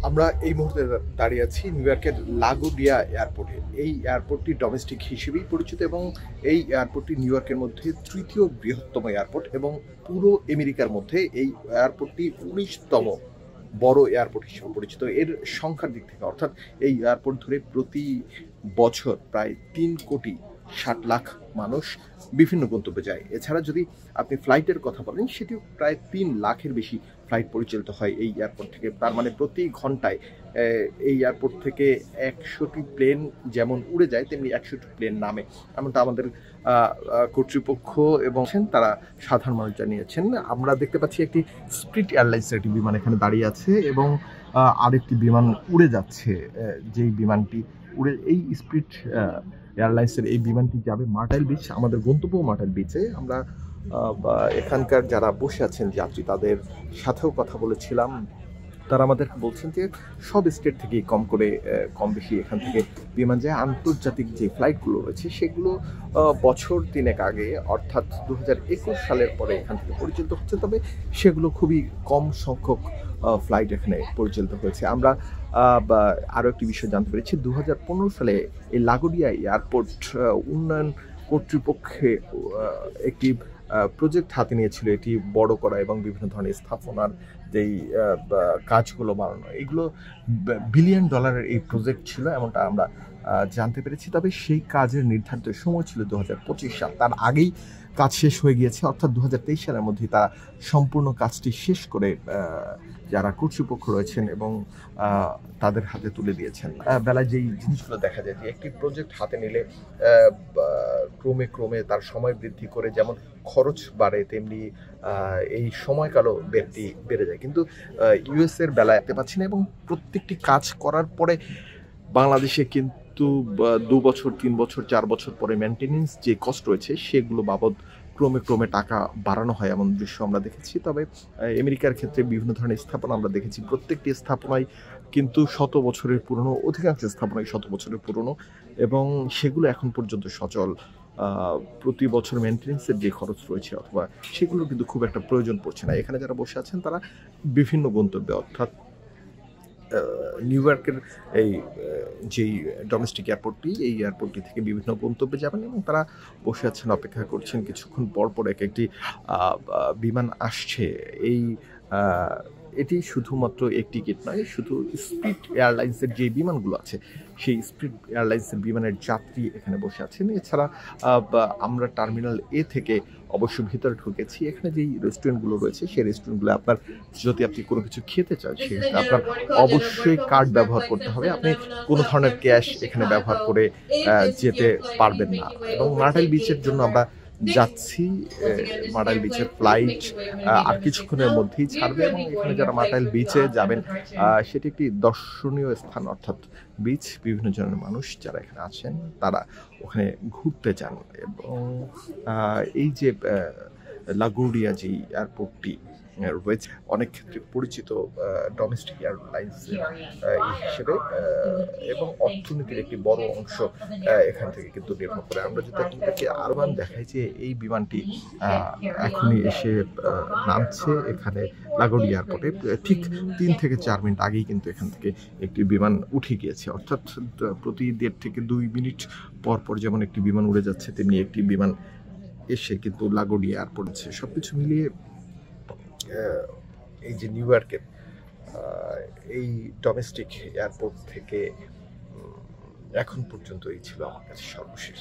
আমরা এই মুহূর্তে দাঁড়িয়ে আছি নিউ ইয়র্কের লাগোডিয়া এয়ারপোর্টে। এই এয়ারপোর্টটি ডোমেস্টিক হিসেবেই পরিচিত এবং এই এয়ারপোর্টটি নিউ ইয়র্কের মধ্যে তৃতীয় বৃহত্তম এয়ারপোর্ট এবং পুরো আমেরিকার মধ্যে এই এয়ারপোর্টটি ১৯তম বড় এয়ারপোর্ট হিসেবে পরিচিত। এর সংখ্যার দিক থেকে অর্থাৎ এই এয়ারপোর্ট ধরে প্রতি বছর প্রায় ৩,৬০,০০,০০০ মানুষ বিভিন্ন গন্তব্যে যায়। এছাড়া যদি আপনি ফ্লাইটের কথা বলেন, সেটিও প্রায় ৩,০০,০০০-এর বেশি ফ্লাইট পরিচালিত হয় এই এয়ারপোর্ট থেকে। তার মানে প্রতি ঘন্টায় এই এয়ারপোর্ট থেকে ১০০টি প্লেন যেমন উড়ে যায়, তেমনি ১০০টি প্লেন নামে। এমনটা আমাদের কর্তৃপক্ষ এবং তারা সাধারণ মানুষ জানিয়েছেন। আমরা দেখতে পাচ্ছি একটি স্প্রিট এয়ারলাইন্সের একটি বিমান এখানে দাঁড়িয়ে আছে এবং আরেকটি বিমান উড়ে যাচ্ছে। যেই বিমানটি উড়ে, এই স্প্রিট এয়ারলাইন্সের এই বিমানটি যাবে মার্টাইল বিচ, আমাদের গন্তব্য মার্টাইল বিচে। আমরা এখানকার যারা বসে আছেন যাত্রী, তাদের সাথেও কথা বলেছিলাম। তারা আমাদের বলছেন যে সব স্টেট থেকেই কম বেশি এখান থেকে বিমান যায়। আন্তর্জাতিক যে ফ্লাইটগুলো রয়েছে সেগুলো বছর ৩ আগে অর্থাৎ ২০২১ সালের পরে এখান থেকে পরিচালিত হচ্ছে, তবে সেগুলো খুবই কম সংখ্যক ফ্লাইট এখানে পরিচালিত হয়েছে। আমরা আরও একটি বিষয় জানতে পেরেছি, ২০১৫ সালে এই লাগোডিয়া এয়ারপোর্ট উন্নয়ন কর্তৃপক্ষে একটি প্রজেক্ট হাতে নিয়েছিল এটি বড় করা এবং বিভিন্ন ধরনের স্থাপনার যেই কাজগুলো বানানো, এগুলো বিলিয়ন ডলারের এই প্রজেক্ট ছিল, এমনটা আমরা জানতে পেরেছি। তবে সেই কাজের নির্ধারিত সময় ছিল ২০২৫ সাল। তার আগেই কাজ শেষ হয়ে গিয়েছে, অর্থাৎ ২০২৩ সালের মধ্যেই তারা সম্পূর্ণ কাজটি শেষ করে যারা কর্তৃপক্ষ রয়েছেন এবং তাদের হাতে তুলে দিয়েছেন। বেলায় যেই জিনিসগুলো দেখা যায় যে একটি প্রজেক্ট হাতে নিলে ক্রমে ক্রমে তার সময় বৃদ্ধি করে যেমন খরচ বাড়ে, তেমনি এই সময়কালও বেড়ে যায়। কিন্তু ইউএস এর বেলায় দেখতে পাচ্ছি না, এবং প্রত্যেকটি কাজ করার পরে বাংলাদেশে কিন্তু ২ বছর, ৩ বছর, ৪ বছর পরে মেনটেনেন্স যে কস্ট রয়েছে সেগুলো বাবদ ক্রমে ক্রমে টাকা বাড়ানো হয়, এমন দৃশ্য আমরা দেখেছি। তবে আমেরিকার ক্ষেত্রে বিভিন্ন ধরনের স্থাপনা আমরা দেখেছি, প্রত্যেকটি স্থাপনাই কিন্তু শত বছরের পুরনো, অধিকাংশ স্থাপনাই শত বছরের পুরনো এবং সেগুলো এখন পর্যন্ত সচল। প্রতি বছর মেনটেনেন্সের যে খরচ রয়েছে অথবা সেগুলো কিন্তু খুব একটা প্রয়োজন পড়ছে না। এখানে যারা বসে আছেন তারা বিভিন্ন গন্তব্যে, অর্থাৎ নিউ ইয়র্কের এই যেই ডোমেস্টিক এয়ারপোর্টটি, এই এয়ারপোর্টটি থেকে বিভিন্ন গন্তব্যে যাবেন এবং তারা বসে আছেন, অপেক্ষা করছেন। কিছুক্ষণ পর পর একটি বিমান আসছে। এটি শুধুমাত্র একটি টিকিট নয়, শুধু স্প্রিট এয়ারলাইন্সের যে বিমানগুলো আছে সেই স্প্রিট এয়ারলাইন্সের বিমানের যাত্রী এখানে বসে আছেন। এছাড়া আমরা টার্মিনাল এ থেকে অবশ্য ভিতরে ঢুকেছি। এখানে যেই রেস্টুরেন্টগুলো রয়েছে সেই রেস্টুরেন্টগুলো যদি আপনি কোনো কিছু খেতে চান, সেক্ষেত্রে আপনার অবশ্যই কার্ড ব্যবহার করতে হবে। আপনি কোনো ধরনের ক্যাশ এখানে ব্যবহার করে যেতে পারবেন না। এবং মার্টাইল বিচের জন্য আমরা যাচ্ছি। মার্টাইল বিচের ফ্লাইট আর কিছুক্ষণের মধ্যেই ছাড়বে এবং এখানে যারা মার্টাইল বিচে যাবেন, সেটি একটি দর্শনীয় স্থান, অর্থাৎ বিচ। বিভিন্ন জনের মানুষ যারা এখানে আছেন তারা ওখানে ঘুরতে যান এবং এই যে লাগোডিয়া যে এয়ারপোর্টটি রয়েছে অনেক ক্ষেত্রে পরিচিত ডোমেস্টিক এয়ারলাইন্স হিসেবে এবং অর্থনীতির একটি বড় অংশ এখান থেকে কিন্তু নির্ভর করে। আমরা যদি আপনাদেরকে আরবান দেখাই যে এই বিমানটি এখনই এসে নামছে এখানে লাগোডিয়া এয়ারপোর্টে, ঠিক ৩ থেকে ৪ মিনিট আগেই কিন্তু এখান থেকে একটি বিমান উঠে গিয়েছে। অর্থাৎ প্রতি ১.৫ থেকে ২ মিনিট পর পর যেমন একটি বিমান উড়ে যাচ্ছে, তেমনি একটি বিমান এসে কিন্তু লাগোডিয়া এয়ারপোর্ট আছে। সবকিছু মিলিয়ে এই যে নিউ ইয়র্কের এই ডোমেস্টিক এয়ারপোর্ট থেকে এখন পর্যন্ত এই ছিল আমার কাছে সর্বশেষ।